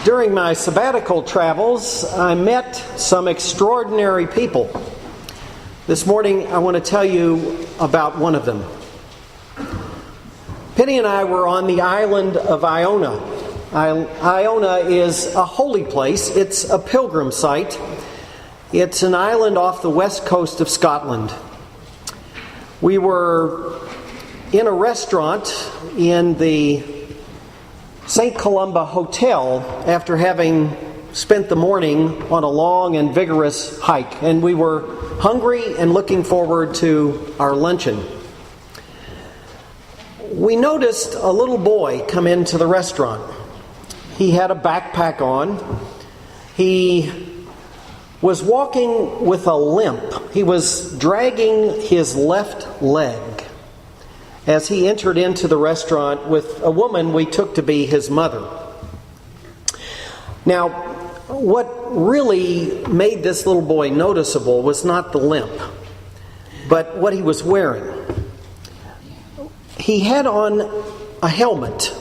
During my sabbatical travels, I met some extraordinary people. This morning, I want to tell you about one of them. Penny and I were on the island of Iona. Iona is a holy place. It's a pilgrim site. It's an island off the west coast of Scotland. We were in a restaurant in the St. Columba Hotel after having spent the morning on a long and vigorous hike, and we were hungry and looking forward to our luncheon. We noticed a little boy come into the restaurant. He had a backpack on. He was walking with a limp. He was dragging his left leg as he entered into the restaurant with a woman we took to be his mother. Now, what really made this little boy noticeable was not the limp, but what he was wearing. He had on a helmet.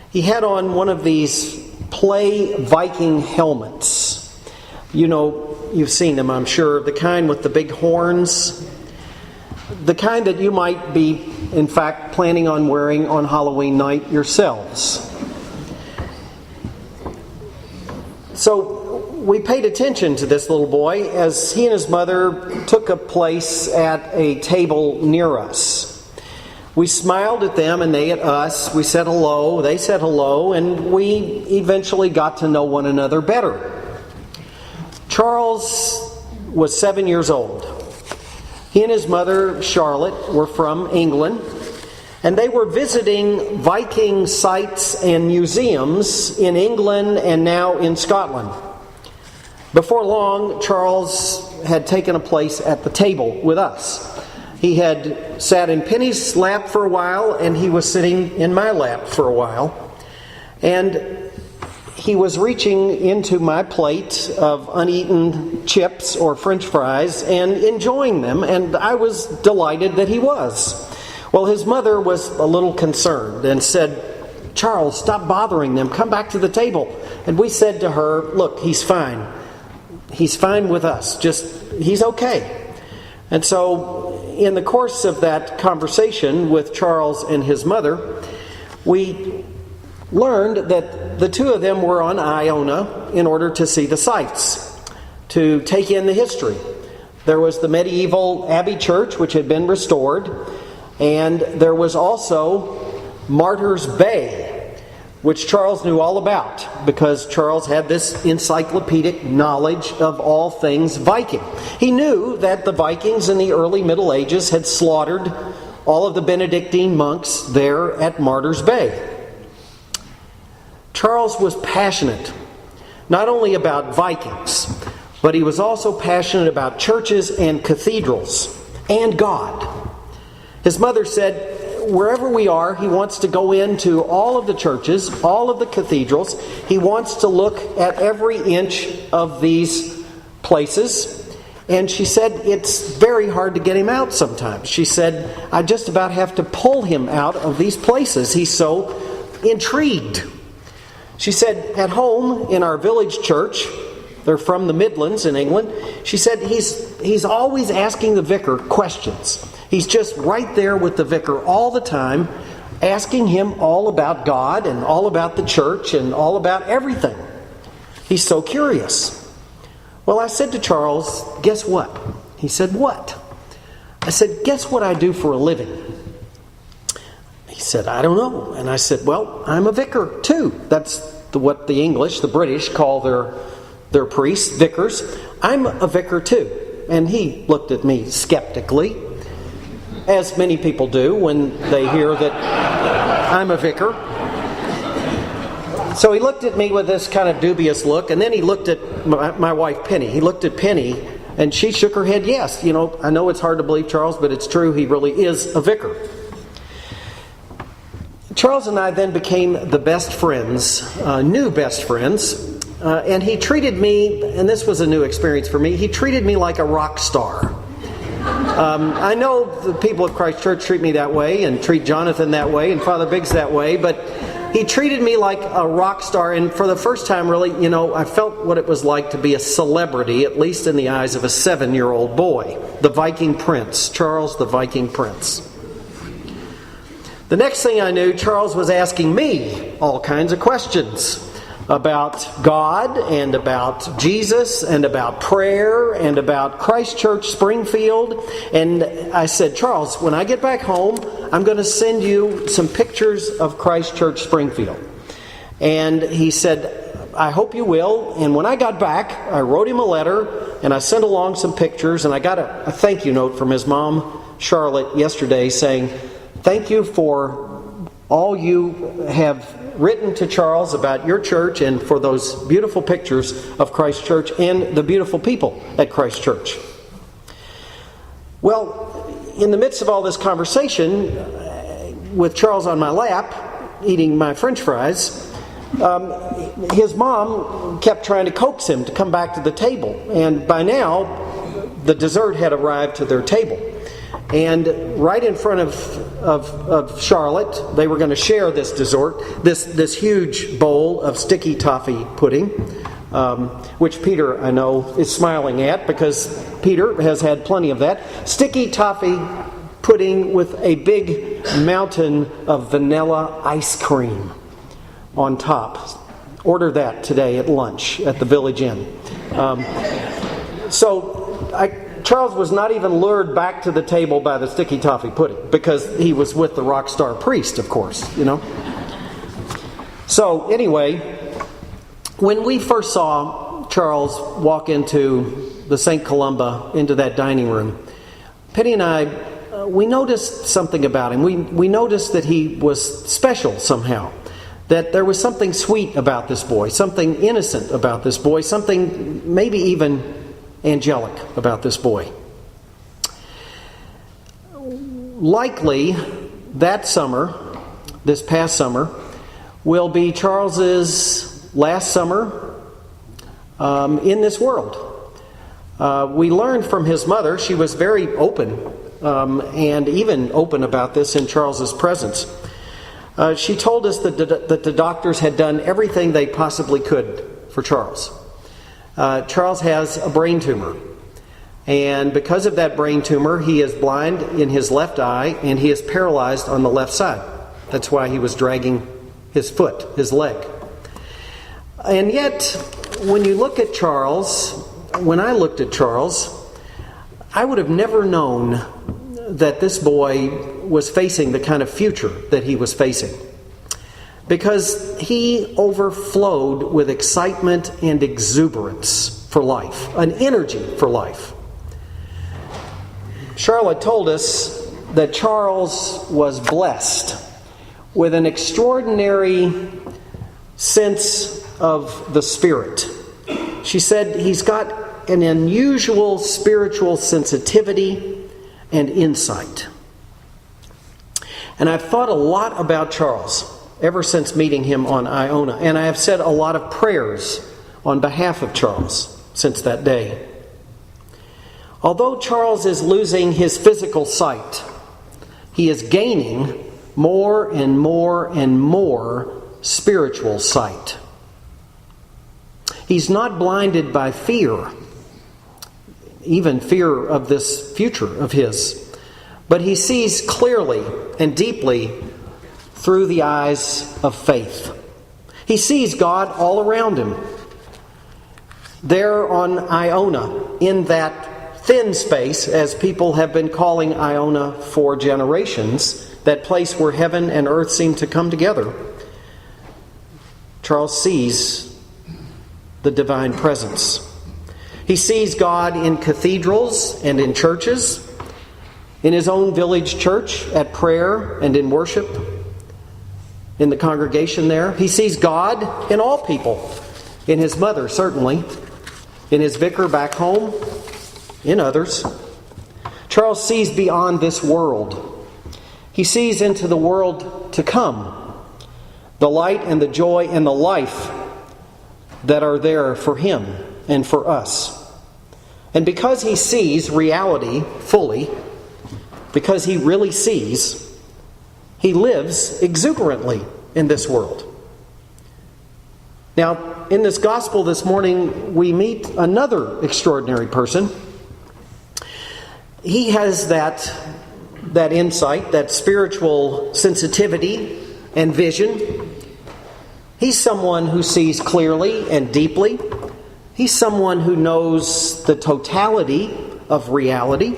He had on one of these play Viking helmets. You know, you've seen them, I'm sure, the kind with the big horns. The kind that you might be, in fact, planning on wearing on Halloween night yourselves. So we paid attention to this little boy as he and his mother took a place at a table near us. We smiled at them and they at us. We said hello, they said hello, and we eventually got to know one another better. Charles was 7 years old. He and his mother, Charlotte, were from England, and they were visiting Viking sites and museums in England and now in Scotland. Before long, Charles had taken a place at the table with us. He had sat in Penny's lap for a while, and he was sitting in my lap for a while. And he was reaching into my plate of uneaten chips or French fries and enjoying them, and I was delighted that he was. Well, his mother was a little concerned and said, "Charles, stop bothering them. Come back to the table." And we said to her, "Look, he's fine. He's fine with us. He's okay." And so, in the course of that conversation with Charles and his mother, we learned that the two of them were on Iona in order to see the sights, to take in the history. There was the medieval Abbey Church, which had been restored, and there was also Martyrs Bay, which Charles knew all about because Charles had this encyclopedic knowledge of all things Viking. He knew that the Vikings in the early Middle Ages had slaughtered all of the Benedictine monks there at Martyrs Bay. Charles was passionate, not only about Vikings, but he was also passionate about churches and cathedrals and God. His mother said, wherever we are, he wants to go into all of the churches, all of the cathedrals. He wants to look at every inch of these places. And she said, it's very hard to get him out sometimes. She said, I just about have to pull him out of these places. He's so intrigued. She said, at home in our village church, they're from the Midlands in England, she said he's always asking the vicar questions. He's just right there with the vicar all the time, asking him all about God and all about the church and all about everything. He's so curious. Well, I said to Charles, guess what? He said, what? I said, guess what I do for a living? He said, I don't know. And I said, well, I'm a vicar too. That's what the English, the British, call their priests, vicars. I'm a vicar too. And he looked at me skeptically, as many people do when they hear that I'm a vicar. So he looked at me with this kind of dubious look, and then he looked at my wife Penny. He looked at Penny, and she shook her head, yes. You know, I know it's hard to believe, Charles, but it's true. He really is a vicar. Charles and I then became the best friends, new best friends, and he treated me, and this was a new experience for me, he treated me like a rock star. I know the people of Christ Church treat me that way and treat Jonathan that way and Father Biggs that way, but he treated me like a rock star, and for the first time, really, I felt what it was like to be a celebrity, at least in the eyes of a 7-year-old boy. The Viking Prince, Charles the Viking Prince. The next thing I knew, Charles was asking me all kinds of questions about God and about Jesus and about prayer and about Christ Church Springfield. And I said, Charles, when I get back home, I'm going to send you some pictures of Christ Church Springfield. And he said, I hope you will. And when I got back, I wrote him a letter and I sent along some pictures, and I got a thank you note from his mom, Charlotte, yesterday saying, thank you for all you have written to Charles about your church and for those beautiful pictures of Christ Church and the beautiful people at Christ Church. Well, in the midst of all this conversation, with Charles on my lap, eating my French fries, his mom kept trying to coax him to come back to the table. And by now, the dessert had arrived to their table. And right in front of Charlotte, they were going to share this dessert, this huge bowl of sticky toffee pudding, which Peter, I know, is smiling at because Peter has had plenty of that. Sticky toffee pudding with a big mountain of vanilla ice cream on top. Order that today at lunch at the Village Inn. Charles was not even lured back to the table by the sticky toffee pudding because he was with the rock star priest, of course, So anyway, when we first saw Charles walk into the St. Columba, into that dining room, Penny and I, we noticed something about him. We noticed that he was special somehow, that there was something sweet about this boy, something innocent about this boy, something maybe even angelic about this boy. Likely, that summer, this past summer, will be Charles's last summer in this world. We learned from his mother, she was very open, and even open about this in Charles's presence. She told us that the doctors had done everything they possibly could for Charles. Charles has a brain tumor, and because of that brain tumor, he is blind in his left eye and he is paralyzed on the left side. That's why he was dragging his foot, his leg. And yet, when you look at Charles, when I looked at Charles, I would have never known that this boy was facing the kind of future that he was facing, because he overflowed with excitement and exuberance for life, an energy for life. Charlotte told us that Charles was blessed with an extraordinary sense of the Spirit. She said he's got an unusual spiritual sensitivity and insight. And I've thought a lot about Charles ever since meeting him on Iona. And I have said a lot of prayers on behalf of Charles since that day. Although Charles is losing his physical sight, he is gaining more and more and more spiritual sight. He's not blinded by fear, even fear of this future of his, but he sees clearly and deeply through the eyes of faith. He sees God all around him. There on Iona, in that thin space, as people have been calling Iona for generations, that place where heaven and earth seem to come together, Charles sees the divine presence. He sees God in cathedrals and in churches, in his own village church, at prayer and in worship, in the congregation there. He sees God in all people, in his mother certainly, in his vicar back home, in others. Charles sees beyond this world. He sees into the world to come, the light and the joy and the life that are there for him and for us. And because he sees reality fully, because he really sees, he lives exuberantly in this world. Now, in this gospel this morning, we meet another extraordinary person. He has that insight, that spiritual sensitivity and vision. He's someone who sees clearly and deeply. He's someone who knows the totality of reality.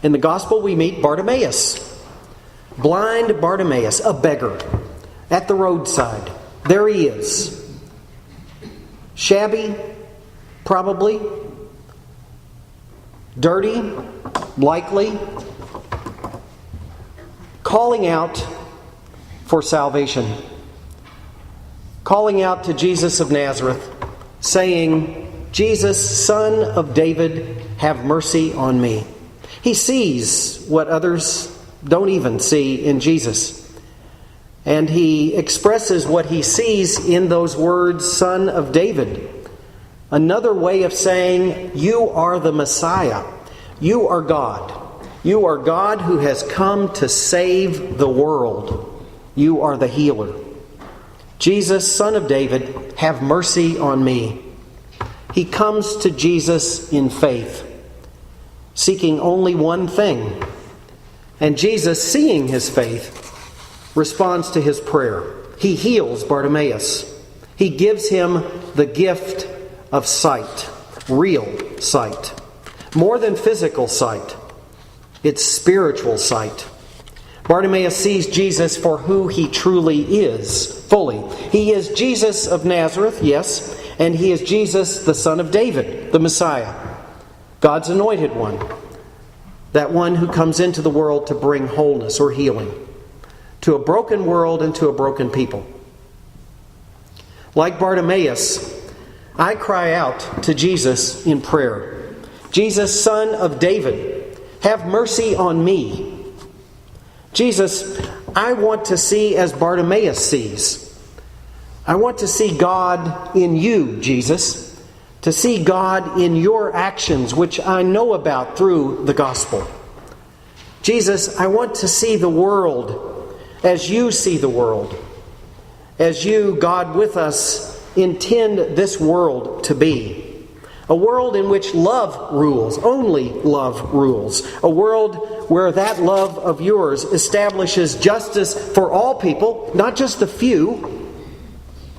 In the gospel, we meet Bartimaeus. Blind Bartimaeus, a beggar, at the roadside. There he is. Shabby, probably. Dirty, likely. Calling out for salvation. Calling out to Jesus of Nazareth, saying, "Jesus, Son of David, have mercy on me." He sees what others don't even see in Jesus. And he expresses what he sees in those words, "Son of David." Another way of saying, you are the Messiah. You are God. You are God who has come to save the world. You are the healer. Jesus, Son of David, have mercy on me. He comes to Jesus in faith, seeking only one thing. And Jesus, seeing his faith, responds to his prayer. He heals Bartimaeus. He gives him the gift of sight, real sight. More than physical sight, it's spiritual sight. Bartimaeus sees Jesus for who he truly is, fully. He is Jesus of Nazareth, yes, and he is Jesus, the Son of David, the Messiah, God's anointed one, that one who comes into the world to bring wholeness or healing to a broken world and to a broken people. Like Bartimaeus, I cry out to Jesus in prayer. Jesus, Son of David, have mercy on me. Jesus, I want to see as Bartimaeus sees. I want to see God in you, Jesus. To see God in your actions, which I know about through the gospel. Jesus, I want to see the world as you see the world. As you, God with us, intend this world to be. A world in which love rules, only love rules. A world where that love of yours establishes justice for all people, not just the few,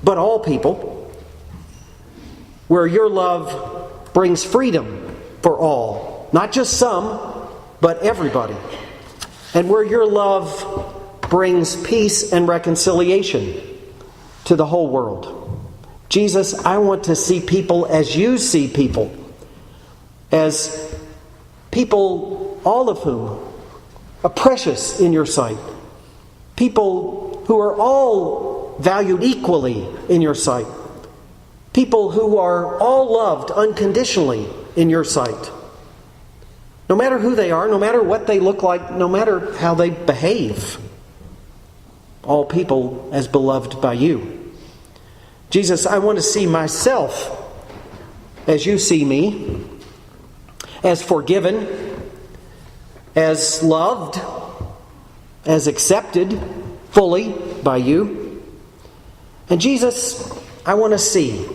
but all people. Where your love brings freedom for all, not just some, but everybody. And where your love brings peace and reconciliation to the whole world. Jesus, I want to see people as you see people. As people, all of whom are precious in your sight. People who are all valued equally in your sight. People who are all loved unconditionally in your sight. No matter who they are, no matter what they look like, no matter how they behave. All people as beloved by you. Jesus, I want to see myself as you see me, as forgiven, as loved, as accepted fully by you. And Jesus, I want to see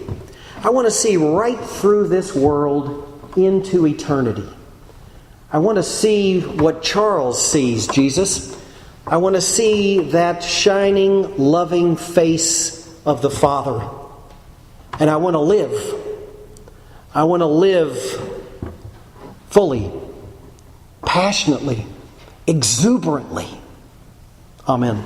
right through this world into eternity. I want to see what Charles sees, Jesus. I want to see that shining, loving face of the Father. And I want to live. I want to live fully, passionately, exuberantly. Amen.